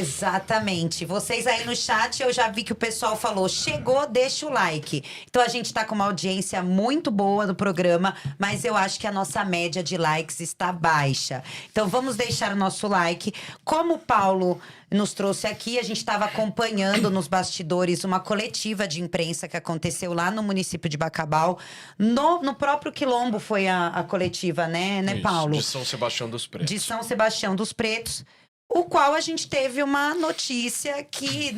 Exatamente. Vocês aí no chat, eu já vi que o pessoal falou, chegou, deixa o like. Então a gente tá com uma audiência muito boa no programa, mas eu acho que a nossa média de likes está baixa. Então vamos deixar o nosso like. Como o Paulo nos trouxe aqui, a gente estava acompanhando nos bastidores uma coletiva de imprensa que aconteceu lá no município de Bacabal. No próprio Quilombo foi a coletiva, né, Isso, Paulo? de São Sebastião dos Pretos. De São Sebastião dos Pretos. O qual a gente teve uma notícia que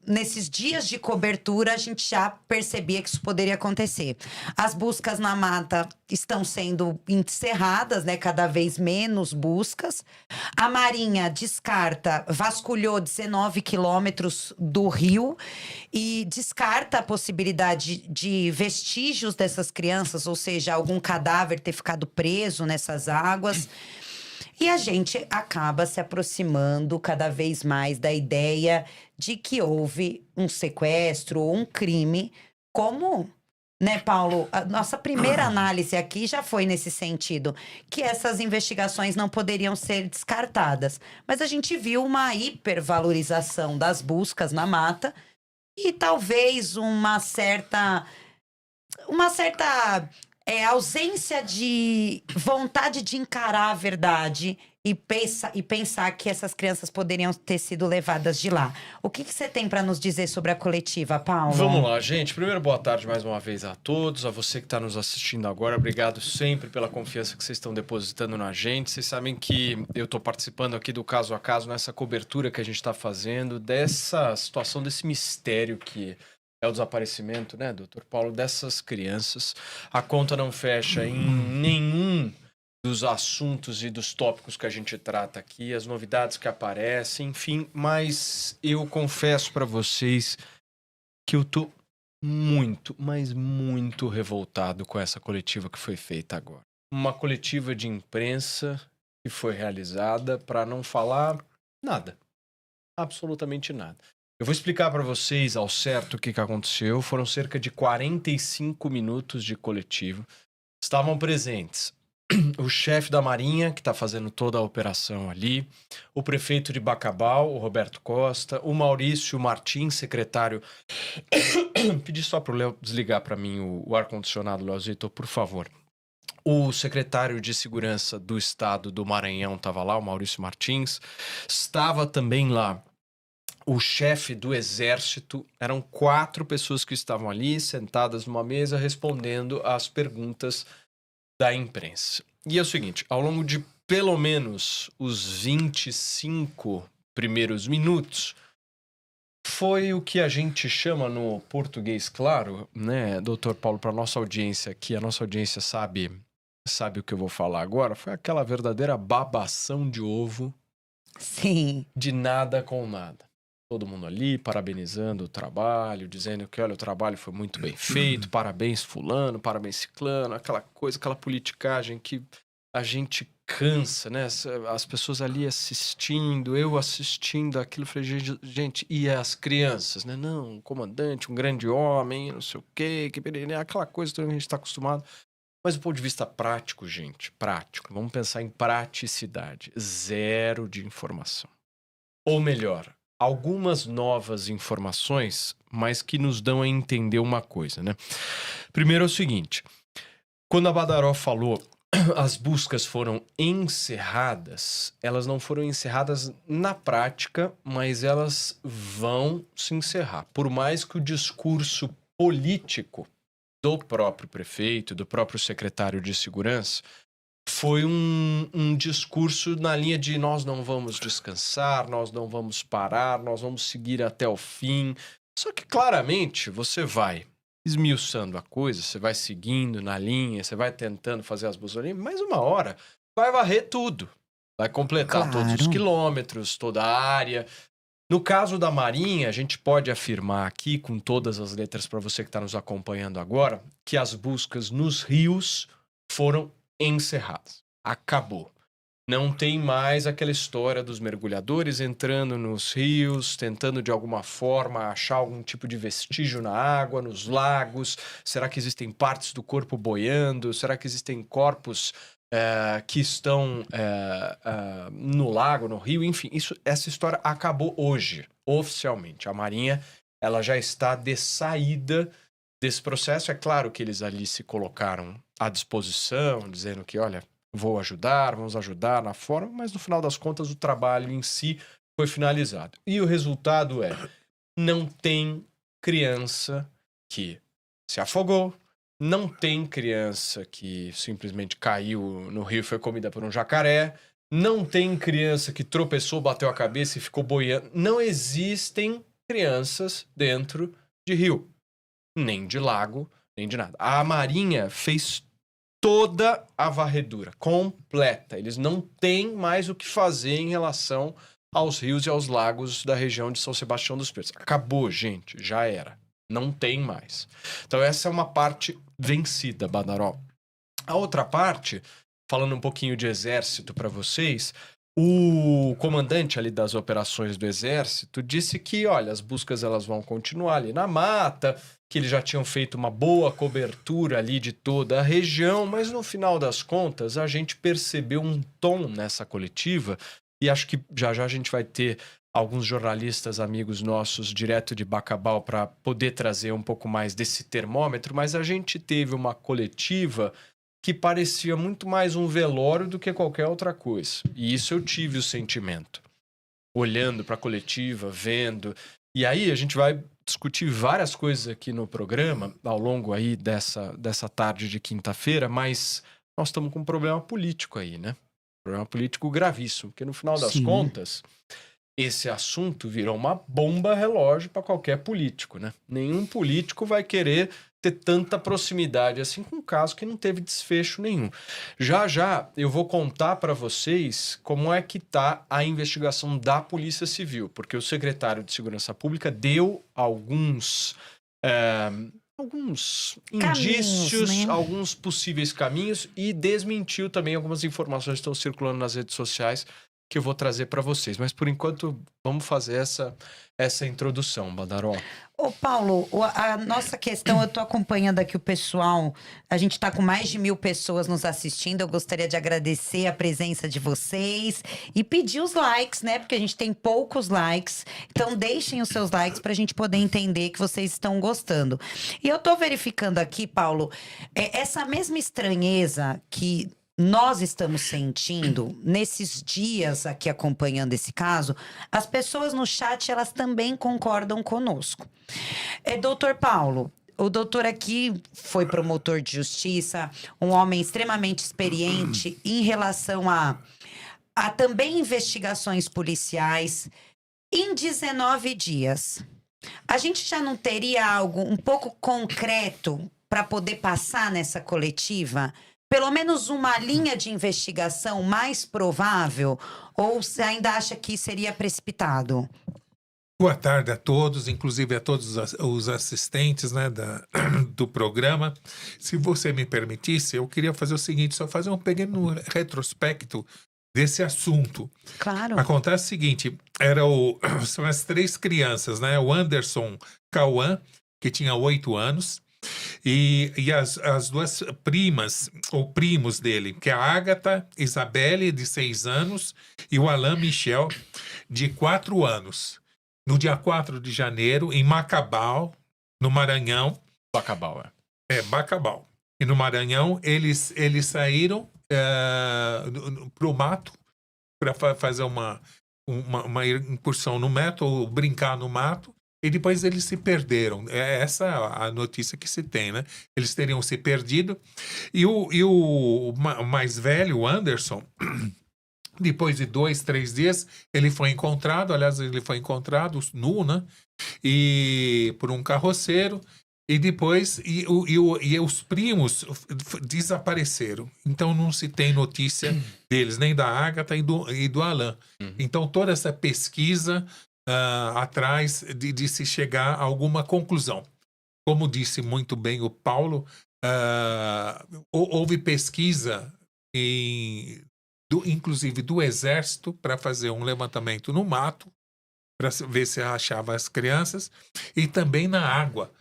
nesses dias de cobertura a gente já percebia que isso poderia acontecer. As buscas na mata estão sendo encerradas, né? Cada vez menos buscas. A Marinha descarta, vasculhou 19 quilômetros do rio e descarta a possibilidade de vestígios dessas crianças, ou seja, algum cadáver ter ficado preso nessas águas. E a gente acaba se aproximando cada vez mais da ideia de que houve um sequestro ou um crime, como, né, Paulo? A nossa primeira análise aqui já foi nesse sentido, que essas investigações não poderiam ser descartadas. Mas a gente viu uma hipervalorização das buscas na mata e talvez uma certa ausência de vontade de encarar a verdade e pensar que essas crianças poderiam ter sido levadas de lá. O que você tem para nos dizer sobre a coletiva, Paulo? Vamos lá, gente. Primeiro, boa tarde mais uma vez a todos. A você que está nos assistindo agora, obrigado sempre pela confiança que vocês estão depositando na gente. Vocês sabem que eu estou participando aqui do Caso a Caso, nessa cobertura que a gente está fazendo, dessa situação, desse mistério que é o desaparecimento, né, doutor Paulo, dessas crianças. A conta não fecha em nenhum dos assuntos e dos tópicos que a gente trata aqui, as novidades que aparecem, enfim, mas eu confesso para vocês que eu tô muito, mas muito revoltado com essa coletiva que foi feita agora. Uma coletiva de imprensa que foi realizada para não falar nada, absolutamente nada. Eu vou explicar para vocês ao certo o que aconteceu. Foram cerca de 45 minutos de coletivo. Estavam presentes o chefe da Marinha, que está fazendo toda a operação ali, o prefeito de Bacabal, o Roberto Costa, o Maurício Martins, secretário... Pedi só para o Léo desligar para mim o ar-condicionado, Leozito, por favor. O secretário de Segurança do Estado do Maranhão estava lá, o Maurício Martins. Estava também lá o chefe do Exército. Eram 4 pessoas que estavam ali, sentadas numa mesa, respondendo às perguntas da imprensa. E é o seguinte, ao longo de pelo menos os 25 primeiros minutos, foi o que a gente chama no português claro, né, doutor Paulo, para nossa audiência aqui, a nossa audiência sabe o que eu vou falar agora, foi aquela verdadeira babação de ovo. Sim. De nada com nada. Todo mundo ali parabenizando o trabalho, dizendo que, olha, o trabalho foi muito bem feito, parabéns fulano, parabéns ciclano, aquela coisa, aquela politicagem que a gente cansa, né? As pessoas ali assistindo, eu assistindo aquilo, falei, gente, e as crianças, né? Não, um comandante, um grande homem, não sei o quê, aquela coisa que a gente está acostumado. Mas do ponto de vista prático, gente, prático, vamos pensar em praticidade, zero de informação. Ou melhor, algumas novas informações, mas que nos dão a entender uma coisa, né? Primeiro é o seguinte, quando a Badaró falou as buscas foram encerradas, elas não foram encerradas na prática, mas elas vão se encerrar. Por mais que o discurso político do próprio prefeito, do próprio secretário de segurança, foi um discurso na linha de nós não vamos descansar, nós não vamos parar, nós vamos seguir até o fim. Só que claramente você vai esmiuçando a coisa, você vai seguindo na linha, você vai tentando fazer as busões, mas uma hora vai varrer tudo. Vai completar todos os quilômetros, toda a área. No caso da Marinha, a gente pode afirmar aqui, com todas as letras para você que está nos acompanhando agora, que as buscas nos rios foram encerradas. Acabou. Não tem mais aquela história dos mergulhadores entrando nos rios, tentando de alguma forma achar algum tipo de vestígio na água, nos lagos. Será que existem partes do corpo boiando? Será que existem corpos que estão no lago, no rio, enfim, essa história acabou hoje, oficialmente. A Marinha, ela já está de saída desse processo. É claro que eles ali se colocaram à disposição, dizendo que, olha, vamos ajudar na forma, mas no final das contas o trabalho em si foi finalizado. E o resultado não tem criança que se afogou, não tem criança que simplesmente caiu no rio e foi comida por um jacaré, não tem criança que tropeçou, bateu a cabeça e ficou boiando. Não existem crianças dentro de rio, nem de lago, nem de nada. A Marinha fez toda a varredura completa. Eles não têm mais o que fazer em relação aos rios e aos lagos da região de São Sebastião dos Pedros. Acabou, gente, já era. Não tem mais. Então essa é uma parte vencida, Badaró. A outra parte, falando um pouquinho de exército para vocês, o comandante ali das operações do exército disse que, olha, as buscas elas vão continuar ali na mata, que eles já tinham feito uma boa cobertura ali de toda a região, mas no final das contas a gente percebeu um tom nessa coletiva e acho que já a gente vai ter alguns jornalistas amigos nossos direto de Bacabal para poder trazer um pouco mais desse termômetro, mas a gente teve uma coletiva que parecia muito mais um velório do que qualquer outra coisa. E isso eu tive o sentimento. Olhando para a coletiva, vendo. E aí a gente vai discutir várias coisas aqui no programa, ao longo aí dessa tarde de quinta-feira, mas nós estamos com um problema político aí, né? Um problema político gravíssimo, porque no final das contas, esse assunto virou uma bomba relógio para qualquer político, né? Nenhum político vai querer ter tanta proximidade assim com um caso que não teve desfecho nenhum. Já eu vou contar para vocês como é que tá a investigação da Polícia Civil, porque o secretário de Segurança Pública deu alguns indícios, né? alguns possíveis caminhos e desmentiu também algumas informações que estão circulando nas redes sociais que eu vou trazer para vocês. Mas, por enquanto, vamos fazer essa introdução, Badaró. Ô, Paulo, a nossa questão, eu tô acompanhando aqui o pessoal, a gente tá com mais de 1.000 pessoas nos assistindo, eu gostaria de agradecer a presença de vocês e pedir os likes, né, porque a gente tem poucos likes, então deixem os seus likes pra gente poder entender que vocês estão gostando. E eu tô verificando aqui, Paulo, essa mesma estranheza que nós estamos sentindo nesses dias aqui acompanhando esse caso, as pessoas no chat, elas também concordam conosco. Doutor Paulo, o doutor aqui foi promotor de justiça, um homem extremamente experiente em relação a também investigações policiais. Em 19 dias, a gente já não teria algo um pouco concreto para poder passar nessa coletiva? Pelo menos uma linha de investigação mais provável? Ou você ainda acha que seria precipitado? Boa tarde a todos, inclusive a todos os assistentes, né, do programa. Se você me permitisse, eu queria fazer o seguinte, só fazer um pequeno retrospecto desse assunto. Claro. Acontece o seguinte, são as 3 crianças, né? O Anderson Cauã, que tinha 8 anos, e as 2 primas, ou primos dele, que é a Ágata Isabelle, de 6 anos, e o Alain Michel, de 4 anos. No dia 4 de janeiro, em Macabal, no Maranhão. Bacabal, Bacabal. E no Maranhão, eles saíram para o mato para fazer uma incursão no mato, ou brincar no mato. E depois eles se perderam. Essa é a notícia que se tem, né? Eles teriam se perdido. E o mais velho, o Anderson, depois de 2, 3 dias, ele foi encontrado. Aliás, ele foi encontrado nu, né? E por um carroceiro. E depois, os primos desapareceram. Então, não se tem notícia deles, nem da Ágata e do Alain. Então, toda essa pesquisa atrás de se chegar a alguma conclusão. Como disse muito bem o Paulo, houve pesquisa, inclusive do Exército, para fazer um levantamento no mato, para ver se achava as crianças, e também na água,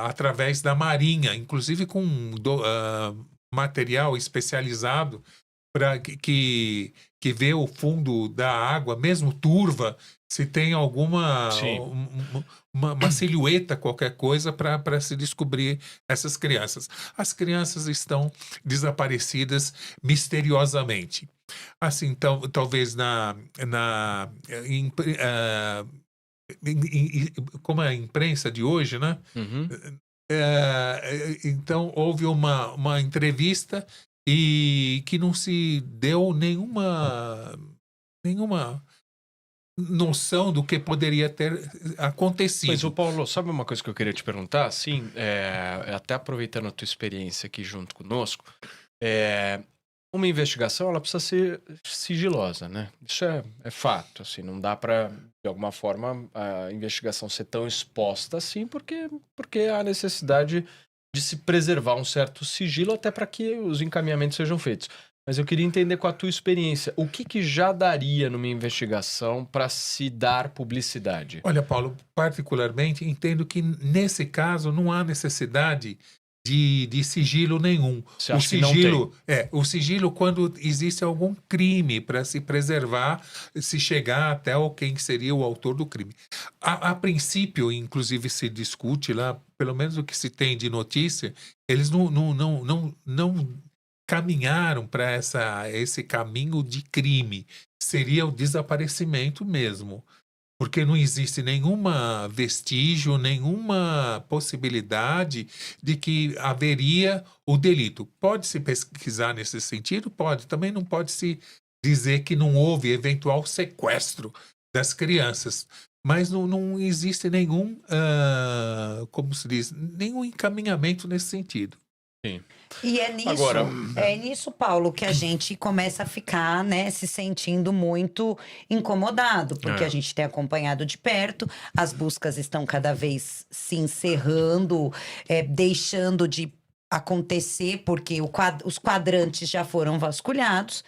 através da Marinha, inclusive com material especializado para que vê o fundo da água, mesmo turva, se tem alguma uma silhueta, qualquer coisa, para se descobrir essas crianças. As crianças estão desaparecidas misteriosamente. Assim, então, talvez como a imprensa de hoje, né? Uhum. Então, houve uma entrevista e que não se deu nenhuma noção do que poderia ter acontecido. Mas, Paulo, sabe uma coisa que eu queria te perguntar? Assim, até aproveitando a tua experiência aqui junto conosco, uma investigação, ela precisa ser sigilosa, né? Isso é fato, assim, não dá para, de alguma forma, a investigação ser tão exposta assim, porque há necessidade de se preservar um certo sigilo até para que os encaminhamentos sejam feitos. Mas eu queria entender com a tua experiência, o que já daria numa investigação para se dar publicidade? Olha, Paulo, particularmente entendo que nesse caso não há necessidade de sigilo nenhum. Você acha que não tem? O sigilo quando existe algum crime para se preservar, se chegar até quem seria o autor do crime. A princípio, inclusive, se discute lá, pelo menos o que se tem de notícia, eles não caminharam para esse caminho de crime. Seria o desaparecimento mesmo. Porque não existe nenhuma vestígio, nenhuma possibilidade de que haveria o delito. Pode-se pesquisar nesse sentido? Pode. Também não pode-se dizer que não houve eventual sequestro das crianças. Mas não existe nenhum, como se diz, nenhum encaminhamento nesse sentido. Sim. E é nisso, Paulo, que a gente começa a ficar, né, se sentindo muito incomodado, porque a gente tem acompanhado de perto, as buscas estão cada vez se encerrando, deixando de acontecer, porque os quadrantes já foram vasculhados.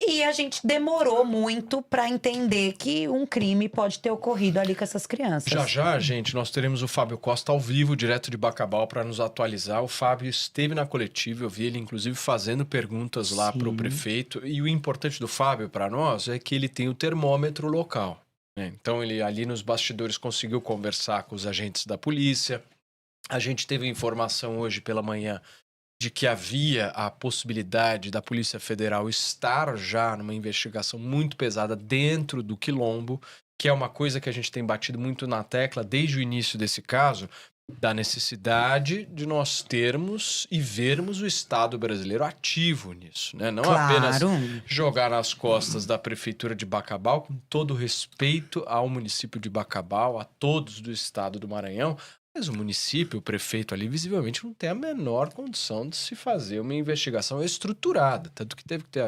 E a gente demorou muito para entender que um crime pode ter ocorrido ali com essas crianças. Já, gente, nós teremos o Fábio Costa ao vivo, direto de Bacabal, para nos atualizar. O Fábio esteve na coletiva, eu vi ele, inclusive, fazendo perguntas lá para o prefeito. E o importante do Fábio, para nós, é que ele tem o termômetro local, né? Então, ele ali nos bastidores conseguiu conversar com os agentes da polícia. A gente teve informação hoje pela manhã de que havia a possibilidade da Polícia Federal estar já numa investigação muito pesada dentro do Quilombo, que é uma coisa que a gente tem batido muito na tecla desde o início desse caso, da necessidade de nós termos e vermos o Estado brasileiro ativo nisso, né? Não apenas jogar nas costas da Prefeitura de Bacabal, com todo respeito ao município de Bacabal, a todos do Estado do Maranhão, mas o município, o prefeito ali, visivelmente não tem a menor condição de se fazer uma investigação estruturada. Tanto que teve que ter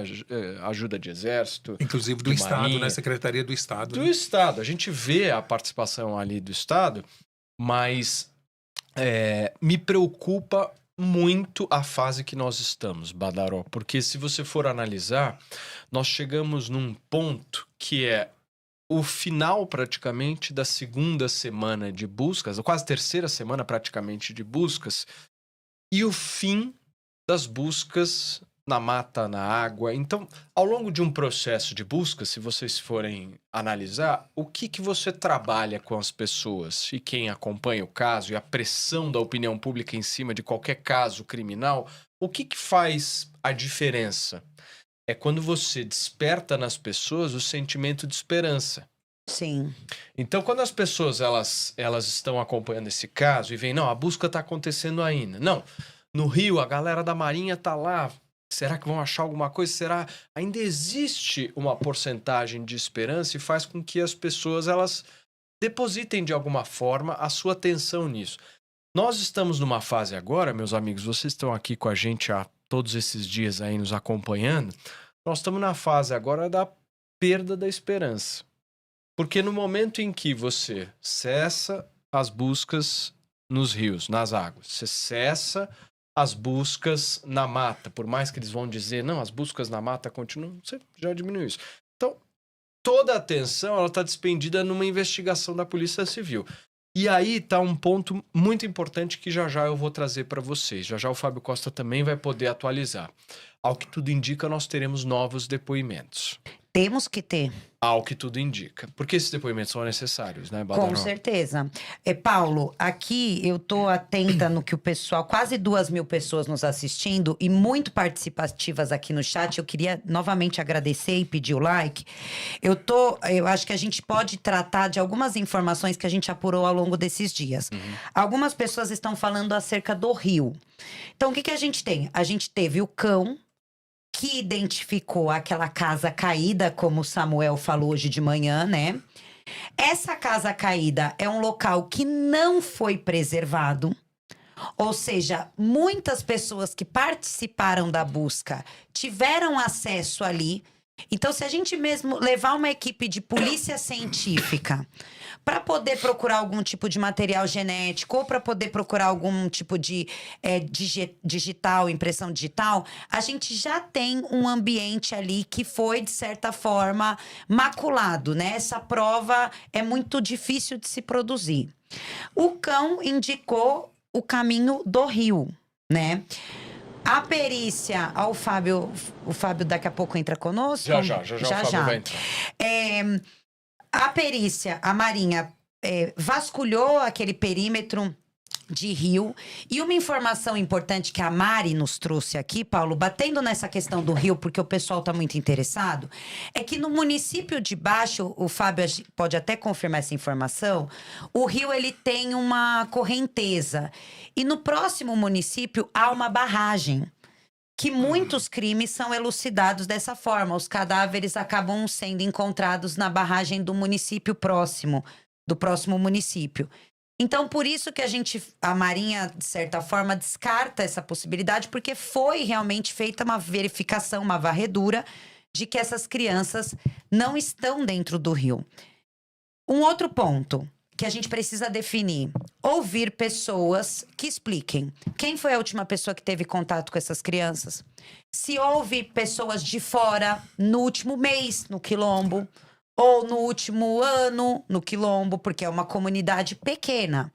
ajuda de exército. Inclusive do Estado, né? Secretaria do Estado. Do Estado. A gente vê a participação ali do Estado, mas me preocupa muito a fase que nós estamos, Badaró. Porque se você for analisar, nós chegamos num ponto que é o final, praticamente, da segunda semana de buscas, ou quase terceira semana, praticamente, de buscas, e o fim das buscas na mata, na água. Então, ao longo de um processo de busca, se vocês forem analisar, o que você trabalha com as pessoas e quem acompanha o caso e a pressão da opinião pública em cima de qualquer caso criminal, o que faz a diferença? É quando você desperta nas pessoas o sentimento de esperança. Sim. Então, quando as pessoas elas estão acompanhando esse caso e veem, não, a busca está acontecendo ainda. Não, no Rio a galera da Marinha está lá. Será que vão achar alguma coisa? Será? Ainda existe uma porcentagem de esperança e faz com que as pessoas elas depositem de alguma forma a sua atenção nisso. Nós estamos numa fase agora, meus amigos, vocês estão aqui com a gente há todos esses dias aí nos acompanhando, nós estamos na fase agora da perda da esperança. Porque no momento em que você cessa as buscas nos rios, nas águas, você cessa as buscas na mata, por mais que eles vão dizer, não, as buscas na mata continuam, você já diminuiu isso. Então, toda a atenção está despendida numa investigação da Polícia Civil. E aí tá um ponto muito importante que já já eu vou trazer para vocês. Já já o Fábio Costa também vai poder atualizar. Ao que tudo indica, nós teremos novos depoimentos. Temos que ter. Ao que tudo indica. Porque esses depoimentos são necessários, né, Badaró? Com certeza. Paulo, aqui eu tô atenta no que o pessoal, quase 2.000 pessoas nos assistindo e muito participativas aqui no chat. Eu queria novamente agradecer e pedir o like. Eu acho que a gente pode tratar de algumas informações que a gente apurou ao longo desses dias. Algumas pessoas estão falando acerca do rio. Então, o que a gente tem? A gente teve o cão que identificou aquela casa caída, como o Samuel falou hoje de manhã, né? Essa casa caída é um local que não foi preservado. Ou seja, muitas pessoas que participaram da busca tiveram acesso ali. Então, se a gente mesmo levar uma equipe de polícia científica para poder procurar algum tipo de material genético ou para poder procurar algum tipo de digital, impressão digital, a gente já tem um ambiente ali que foi, de certa forma, maculado, né? Essa prova é muito difícil de se produzir. O cão indicou o caminho do rio, né? A perícia, o Fábio daqui a pouco entra conosco? Já o Fábio vai entrar. A perícia, a Marinha, vasculhou aquele perímetro de rio. E uma informação importante que a Mari nos trouxe aqui, Paulo, batendo nessa questão do rio, porque o pessoal está muito interessado, é que no município de Baixo, o Fábio pode até confirmar essa informação, o rio ele tem uma correnteza. E no próximo município há uma barragem. Que muitos crimes são elucidados dessa forma. Os cadáveres acabam sendo encontrados na barragem do município próximo, do próximo município. Então, por isso que a Marinha, de certa forma, descarta essa possibilidade, porque foi realmente feita uma verificação, uma varredura, de que essas crianças não estão dentro do rio. Um outro ponto que a gente precisa definir: ouvir pessoas que expliquem. Quem foi a última pessoa que teve contato com essas crianças? Se houve pessoas de fora no último mês no Quilombo, ou no último ano no Quilombo, porque é uma comunidade pequena.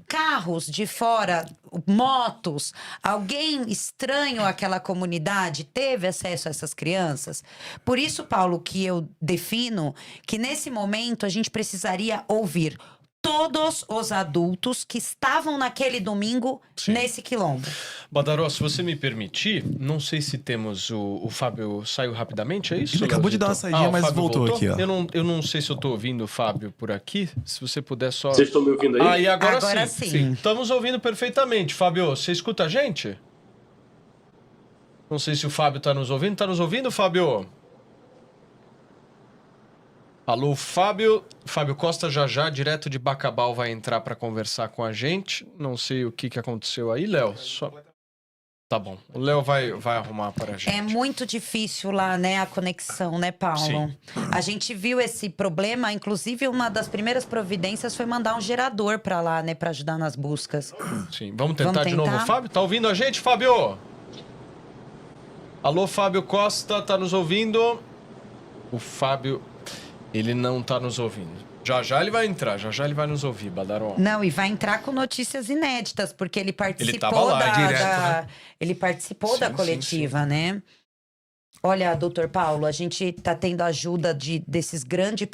Carros de fora, motos, alguém estranho àquela comunidade teve acesso a essas crianças? Por isso, Paulo, que eu defino que nesse momento a gente precisaria ouvir todos os adultos que estavam naquele domingo nesse quilombo. Badaró, se você me permitir, não sei se temos o Fábio saiu rapidamente, é isso? Ele acabou de dar uma saidinha, mas voltou aqui, ó. Eu não sei se eu tô ouvindo o Fábio por aqui, se você puder só... Vocês estão me ouvindo aí? E agora sim. Sim. Estamos ouvindo perfeitamente. Fábio, você escuta a gente? Não sei se o Fábio tá nos ouvindo. Tá nos ouvindo, Fábio? Alô, Fábio. Fábio Costa já, direto de Bacabal, vai entrar para conversar com a gente. Não sei o que aconteceu aí, Léo. Tá bom. O Léo vai arrumar para a gente. É muito difícil lá, né, a conexão, né, Paulo? Sim. A gente viu esse problema, inclusive uma das primeiras providências foi mandar um gerador para lá, né, para ajudar nas buscas. Sim. Vamos tentar de novo, Fábio? Tá ouvindo a gente, Fábio? Alô, Fábio Costa, tá nos ouvindo? O Fábio... Ele não tá nos ouvindo. Já ele vai entrar, já ele vai nos ouvir, Badaró. Não, e vai entrar com notícias inéditas, porque ele participou ele tava lá, direto, né? Ele participou da coletiva, né? Olha, doutor Paulo, a gente tá tendo a ajuda desses grandes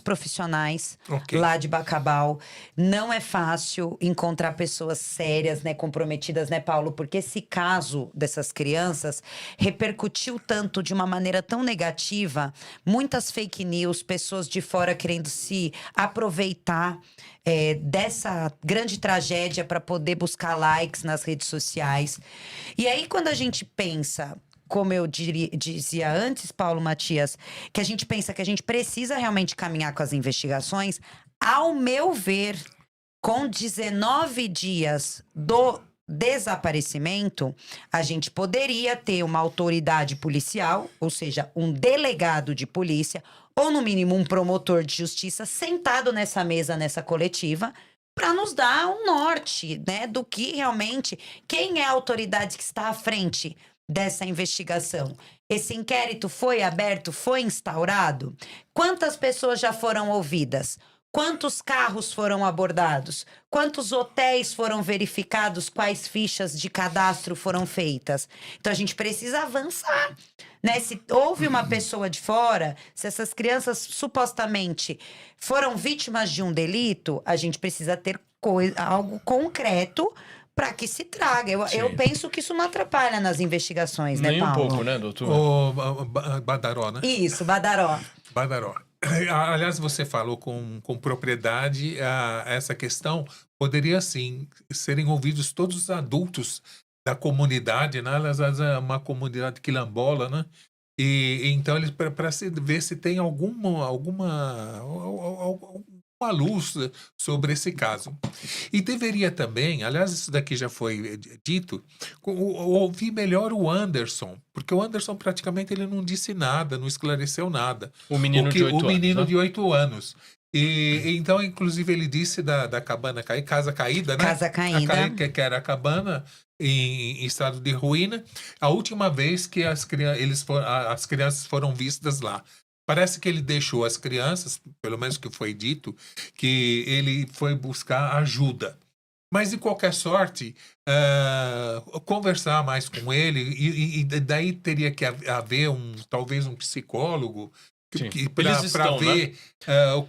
profissionais lá de Bacabal. Não é fácil encontrar pessoas sérias, né, comprometidas, né, Paulo? Porque esse caso dessas crianças repercutiu tanto de uma maneira tão negativa. Muitas fake news, pessoas de fora querendo se aproveitar dessa grande tragédia para poder buscar likes nas redes sociais. E aí, quando a gente pensa... Como eu dizia antes, Paulo Matias, que a gente pensa que a gente precisa realmente caminhar com as investigações, ao meu ver, com 19 dias do desaparecimento, a gente poderia ter uma autoridade policial, ou seja, um delegado de polícia, ou no mínimo um promotor de justiça sentado nessa mesa, nessa coletiva, para nos dar um norte, né, do que realmente, quem é a autoridade que está à frente dessa investigação. Esse inquérito foi aberto, foi instaurado? Quantas pessoas já foram ouvidas? Quantos carros foram abordados? Quantos hotéis foram verificados? Quais fichas de cadastro foram feitas? Então, a gente precisa avançar, né? Se houve uma pessoa de fora, se essas crianças supostamente foram vítimas de um delito, a gente precisa ter algo concreto para que se traga. Eu penso que isso não atrapalha nas investigações, né, Nem Paulo? um pouco, né, doutor? O Badaró, né? Isso, Badaró. Badaró. Aliás, você falou com propriedade essa questão. Poderia, sim, serem ouvidos todos os adultos da comunidade, né? Às vezes é uma comunidade quilombola, né? E então, eles para ver se tem alguma luz sobre esse caso. E deveria também, aliás, isso daqui já foi dito, ouvir melhor o Anderson, porque o Anderson praticamente ele não disse nada, não esclareceu nada. O menino de 8 anos. O menino né? de 8 anos. E então, inclusive, ele disse da cabana caída, casa caída, né? Casa caída. Que era a cabana em estado de ruína. A última vez que as crianças foram vistas lá. Parece que ele deixou as crianças, pelo menos que foi dito, que ele foi buscar ajuda. Mas, de qualquer sorte, conversar mais com ele, e daí teria que haver talvez um psicólogo para ver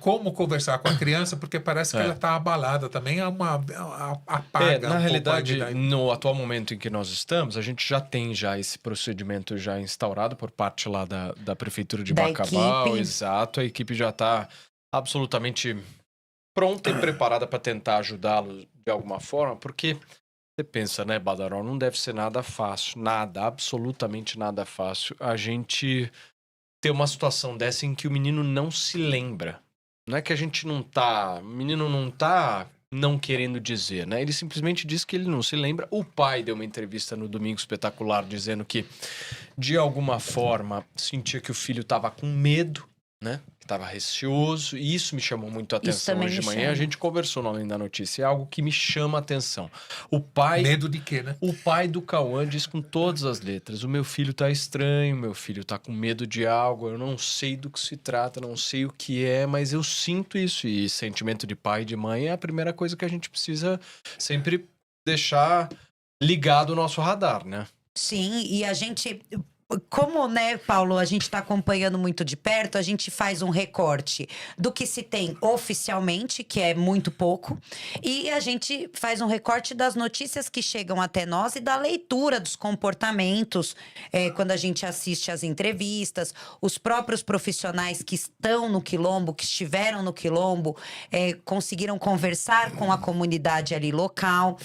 como conversar com a criança, porque parece que ela está abalada também, apaga na um realidade, pouco no atual momento em que nós estamos, a gente já tem esse procedimento já instaurado por parte lá da Prefeitura de Bacabal. Equipe. Exato, a equipe já está absolutamente pronta e preparada para tentar ajudá-lo de alguma forma, porque você pensa, né, Badaró, não deve ser nada fácil, absolutamente nada fácil, a gente ter uma situação dessa em que o menino não se lembra. Não é que a gente o menino não tá não querendo dizer, né? Ele simplesmente diz que ele não se lembra. O pai deu uma entrevista no Domingo Espetacular dizendo que, de alguma forma, sentia que o filho estava com medo, né? Que estava receoso, e isso me chamou muito a atenção hoje de manhã. A gente conversou no Além da Notícia, é algo que me chama a atenção. O pai... Medo de quê, né? O pai do Cauã diz com todas as letras: o meu filho tá estranho, meu filho tá com medo de algo, eu não sei do que se trata, não sei o que é, mas eu sinto isso. E sentimento de pai e de mãe é a primeira coisa que a gente precisa sempre deixar ligado o nosso radar, né? Sim, e a gente... Como, né, Paulo, a gente está acompanhando muito de perto, a gente faz um recorte do que se tem oficialmente, que é muito pouco, e a gente faz um recorte das notícias que chegam até nós e da leitura dos comportamentos, quando a gente assiste às entrevistas, os próprios profissionais que estão no Quilombo, que estiveram no Quilombo, conseguiram conversar com a comunidade ali local.